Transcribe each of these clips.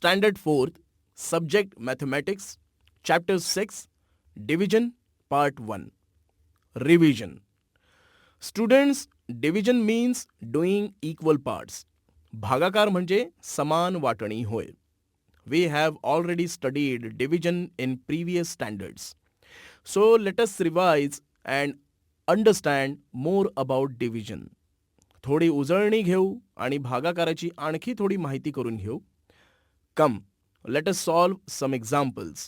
Standard 4th, Subject Mathematics, Chapter 6, Division, Part 1. Revision. Students, division means doing equal parts. भागाकार म्हणजे समान वाटणी होय. We have already studied division in previous standards. So let us revise and understand more about division. थोडी उजळणी घेऊ आणि भागाकाराची आणखी थोडी माहिती करून घेऊ. Come, let us solve some examples.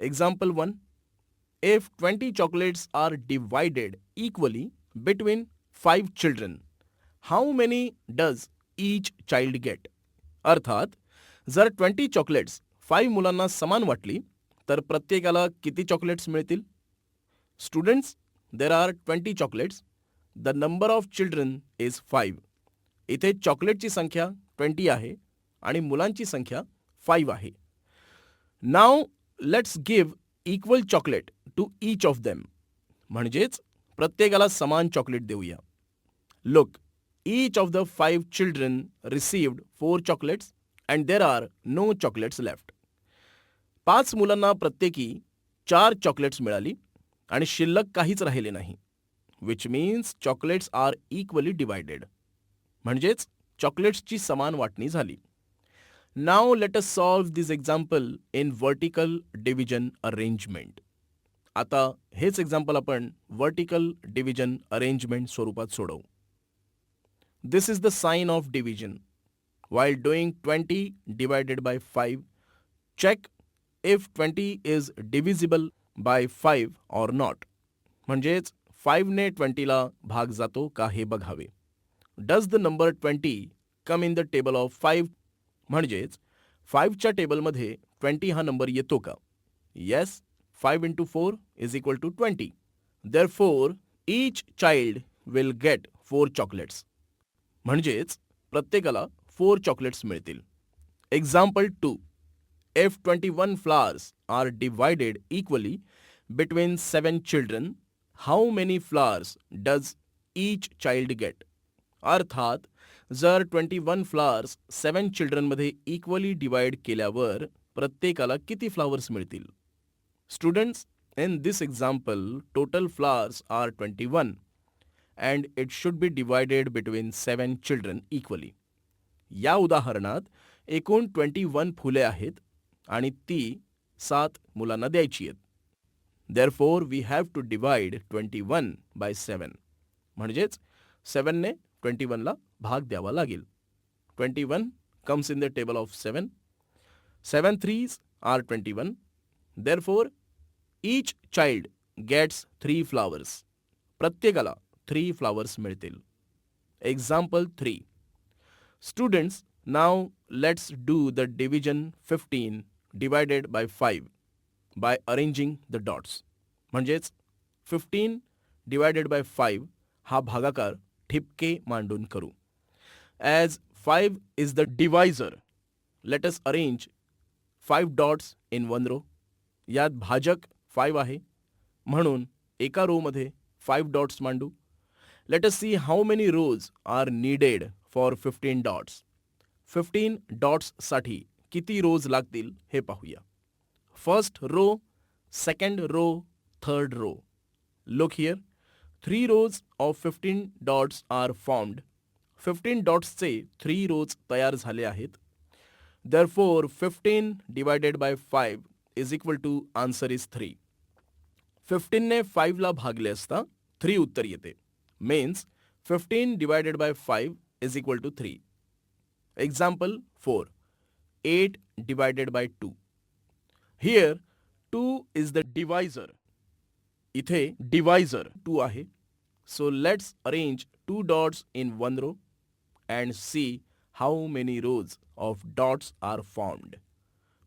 Example 1. If 20 chocolates are divided equally between 5 children, how many does each child get? अर्थात जर 20 चॉकलेट्स 5 मुलांना समान वाटली तर प्रत्येकाला किती चॉकलेट्स मिळतील? Students, there are 20 chocolates. The number of children is 5. इथे चॉकलेटची संख्या 20 आहे आणि मुलांची संख्या 5 आहे. Now let's give equal chocolate to each of them. म्हणजेच प्रत्येकाला समान चॉकलेट देऊया. Look, each of the 5 children received 4 chocolates and there are no chocolates left. 5 मुलांना प्रत्येकी 4 चॉकलेट्स मिळाली आणि शिल्लक काहीच राहिले नाही. which means chocolates are equally divided. म्हणजेच चॉकलेट्सची समान वाटणी झाली. Now let us solve this example in vertical division arrangement. आता हेच एक्झाम्पल आपण वर्टिकल डिव्हिजन अरेंजमेंट स्वरूपात सोडवू. This is the sign of division. While doing 20 divided by 5, check if 20 is divisible by 5 or not. म्हणजेच 5 ने 20 ला भाग जातो का हे बघावे. Does the number 20 come in the table of 5? म्हणजेच 5 च्या टेबलमध्ये 20 हा नंबर येतो का? Yes, 5 into 4 is equal to 20. Therefore, each child will get 4 chocolates. म्हणजेच प्रत्येकाला 4 चॉकलेट्स मिळतील. Example 2. If 21 flowers are divided equally between 7 children, how many flowers does each child get? अर्थात जर 21 फ्लॉवर्स 7 चिल्ड्रनमध्ये इक्वली डिवाइड केल्यावर प्रत्येकाला किती फ्लॉवर्स मिळतील? Students, in this example total flowers are 21 and it should be divided between 7 children equally. या उदाहरणात एकूण 21 फुले आहेत आणि ती 7 मुलांना द्यायची आहेत. Therefore, we have to divide 21 by 7. म्हणजेच 7 ने 21 ला भाग द्यावा लागेल. 21 comes in the table of 7. 7 threes are 21. Therefore, each child gets 3 flowers. प्रत्येकाला 3 फ्लॉवर्स मिळतील. Example 3. Students, now let's do the division 15 divided by 5 by arranging the dots. म्हणजेच 15 divided by 5 हा भागाकार ठिपके मांडून करू. As 5 is the divisor, let us arrange 5 dots in 1 row. यात भाजक 5 आहे म्हणून एका रोमध्ये 5 डॉट्स मांडू. Let us see how many rows are needed for 15 dots. 15 dots साठी किती rows लागतील हे पाहूया. First row, second row, third row. Look here. 3 rows of 15 dots are formed. 15 dots चे 3 rows तयार झाले आहेत. Therefore, 15 divided by 5 is equal to answer is 3. 15 ने 5 ला भागले असता 3 उत्तर येते. Means 15 divided by 5 is equal to 3. Example 4. 8 divided by 2. Here 2 is the divisor. इथे divisor 2 आहे. So let's arrange 2 dots in 1 row and see how many rows of dots are formed.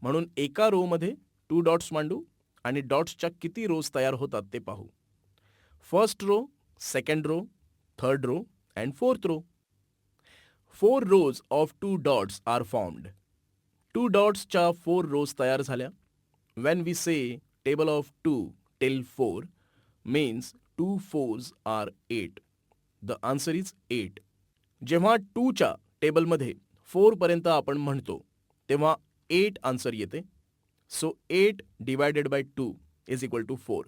म्हणून एका रो मध्ये 2 डॉट्स मांडू आणि डॉट्सच्या किती रोज तयार होतात ते पाहू. First row, second row, third row and fourth row. 4 rows of 2 dots are formed. 2 dots च्या 4 rows तयार झाल्या. When we say table of 2 till 4 means 2 4s are 8. The answer is 8. जेव्हा 2 च्या टेबलमध्ये 4 पर्यंत आपण म्हणतो तेव्हा 8 आन्सर येते. So 8 divided by 2 is equal to 4.